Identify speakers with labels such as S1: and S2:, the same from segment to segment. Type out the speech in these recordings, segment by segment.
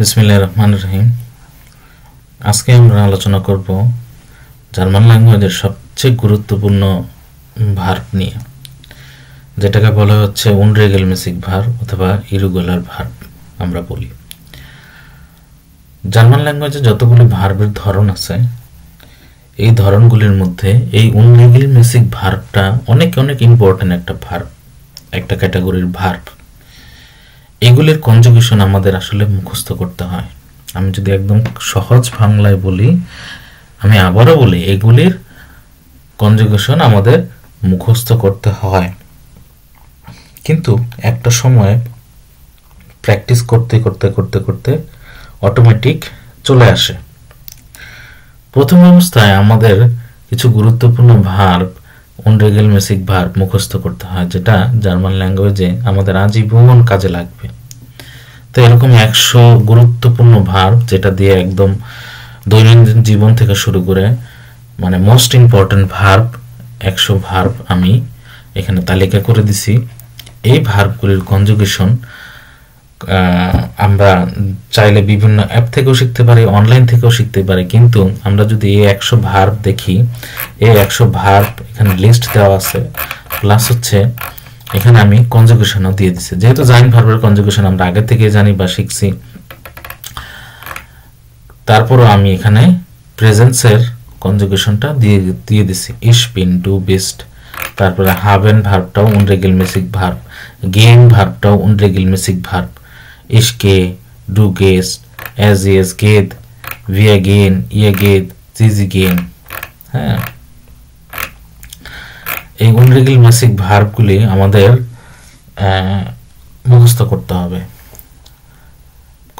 S1: বিসমিল্লাহির রহমানির রহিম। আজকে আমরা আলোচনা করব জার্মান ল্যাঙ্গুয়েজের সবচেয়ে গুরুত্বপূর্ণ ভার্ব নিয়ে, যেটাকে বলা হচ্ছে উনরেগেলমেসিক ভার্ব অথবা ইরেগুলার ভার্ব আমরা বলি। জার্মান ল্যাঙ্গুয়েজে যতগুলো ভার্বের ধরন আছে, এই ধরনগুলির মধ্যে এই উনরেগেলমেসিক ভার্বটা অনেক ইম্পর্টেন্ট একটা ভার্ব, একটা ক্যাটাগরির ভার্ব। এগুলির কনজুগেশন আমাদের আসলে মুখস্থ করতে হয়। আমি যদি একদম সহজ বাংলায় বলি, আমি আবারও বলি, এগুলির কনজুগেশন আমাদের মুখস্থ করতে হয়। কিন্তু একটা সময় প্র্যাকটিস করতে করতে অটোমেটিক চলে আসে। প্রথম অবস্থায় আমাদের কিছু গুরুত্বপূর্ণ ভার্ব, উনরেগেলমেসিক ভার্ব মুখস্থ করতে হয়, যেটা জার্মান ল্যাঙ্গুয়েজে আমাদের আজীবন কাজে লাগবে। তো এরকম 100 গুরুত্বপূর্ণ ভার্ব, যেটা দিয়ে একদম দৈনন্দিন জীবন থেকে শুরু করে মানে মোস্ট ইম্পর্টেন্ট ভার্ব 100 ভার্ব আমি এখানে তালিকা করে দিছি। এই ভার্বগুলির কনজুগেশন আমরা চাইলে বিভিন্ন অ্যাপ থেকেও শিখতে পারি, অনলাইন থেকেও শিখতে পারি। কিন্তু আমরা যদি এই 100 ভার্ব দেখি, এই 100 ভার্ব এখানে লিস্ট দেওয়া আছে, প্লাস হচ্ছে এখানে আমি কনজুগেশনও দিয়ে দিছি। যেহেতু জাইন ভার্বের কনজুগেশন আমরা আগে থেকে জানি বা শিখছি, তারপরও আমি এখানে প্রেজেন্সের কনজুগেশনটা দিয়ে দিছি। ইশ বিন, ডু, বিস্ট। তারপরে হাবেন ভার্বটাও উনরেগেলমেসিক ভার্ব, গেন ভার্বটাও উনরেগেলমেসিক ভার্ব। ইশ গে, ডু গেস্ট, এজ ইয়েস গেদ, ভিয়া গেন, ইয়ে গেদ, জিজি গেন। হ্যাঁ, এই উনরেগেলমেসিক ভার্বগুলি আমাদের মুখস্থ করতে হবে,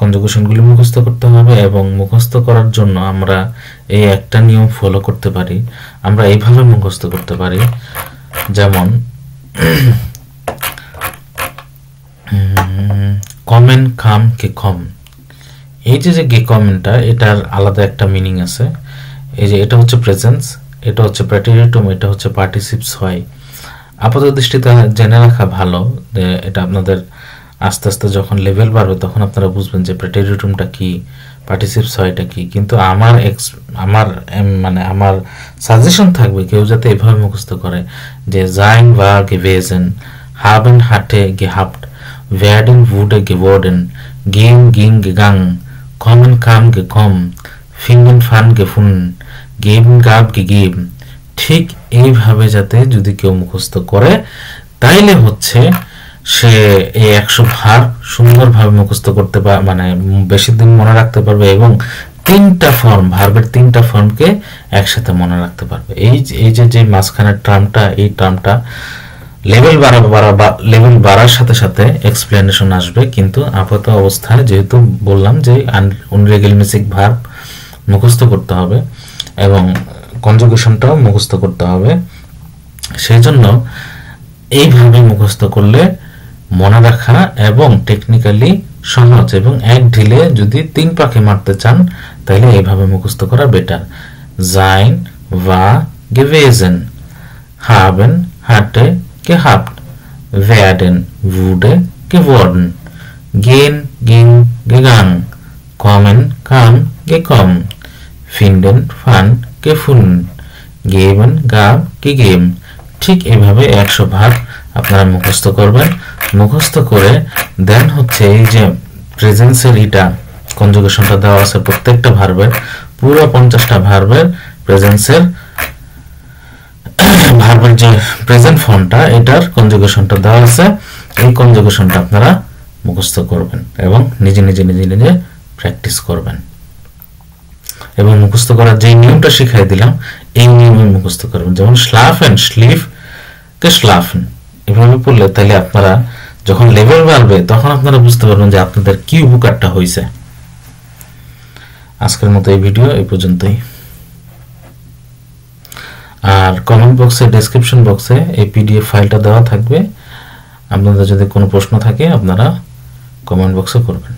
S1: কনজুগেশনগুলি মুখস্থ করতে হবে। এবং মুখস্থ করার জন্য আমরা এই একটা নিয়ম ফলো করতে পারি। আমরা এইভাবে মুখস্থ করতে পারি, যেমন কমেন, কাম, কে কম। এই যে গে কমেনটা, এটার আলাদা একটা মিনিং আছে। এই যে এটা হচ্ছে প্রেজেন্স, এটা হচ্ছে প্রেটেরিটুম, এটা হচ্ছে পার্টিসিপস হয়। আপাতত দৃষ্টিতে জেনে রাখা ভালো, যে এটা আপনাদের আস্তে আস্তে যখন লেভেল বাড়বে তখন আপনারা বুঝবেন যে প্রেটেরিটুমটা কি, পার্টিসিপস হয়টা কি। কিন্তু আমার সাজেশন থাকবে কেউ যাতে এভাবে মুখস্থ করে যে জাইন ওয়ার গেভেজেন, হাবেন হাটে গেহাপ্ট, werden wurde geworden, gehen ging gegangen, kommen kam gekommen, finden fand gefunden, geben gab gegeben। ঠিক এইভাবে যাতে যদি কেউ মুখস্থ করে, তাইলে হচ্ছে সে এই 100 ভার্ব সুন্দরভাবে মুখস্থ করতে পারে, মানে বেশি দিন মনে রাখতে পারবে, এবং 3টা ফর্ম, ভার্বের 3টা ফর্মকে একসাথে মনে রাখতে পারবে। এই যে মাঝখানের টার্মটা, এই টার্মটা লেভেল বাড়ার সাথে সাথে এক্সপ্লেনেশন আসবে। কিন্তু আপাতত অবস্থায় যেহেতু বললাম যে উনরেগেলমেসিক ভার্ব মুখস্থ করতে হবে এবং কনজুগেশনটাও মুখস্থ করতে হবে, সেই জন্য এইভাবে মুখস্থ করলে মনে রাখা এবং টেকনিক্যালি সহজ, এবং এক ঢিলে যদি 3 পাখি মারতে চান তাহলে এইভাবে মুখস্থ করা better. Zain war gewesen, haben hatte gehabt, werden wurde geworden, gehen ging gegangen, kommen kam gekommen, finden fand gefunden, geben gab gegeben। ঠিক এইভাবে 100 ভার্ব আপনারা মুখস্থ করবেন। মুখস্থ করে দেন হচ্ছে এই যে প্রেজেন্সের এটা কনজুগেশনটা দেওয়া আছে প্রত্যেকটা ভার্বের, পুরো 50টা ভার্বের প্রেজেন্সের ভার্বের যে প্রেজেন্ট ফর্মটা, এটার কনজুগেশনটা দেওয়া আছে। এই কনজুগেশনটা আপনারা মুখস্থ করবেন এবং নিজে প্র্যাকটিস করবেন। এবং মুখস্থ করার যে নিয়মটা শিখাই দিলাম, এই নিয়মে মুখস্থ করবেন। যেমন schlafen, schlief, geschlafen, এভাবে পড়লে তাহলে আপনারা যখন লেভেল বাড়বে তখন আপনারা বুঝতে পারবেন যে আপনাদের কি উপকারটা হয়েছে। আজকের মতো এই ভিডিও এই পর্যন্তই। আর কমেন্ট বক্সে, ডেসক্রিপশন বক্সে এই পিডিএফ ফাইলটা দেওয়া থাকবে। আপনাদের যদি কোনো প্রশ্ন থাকে আপনারা কমেন্ট বক্সে করবেন।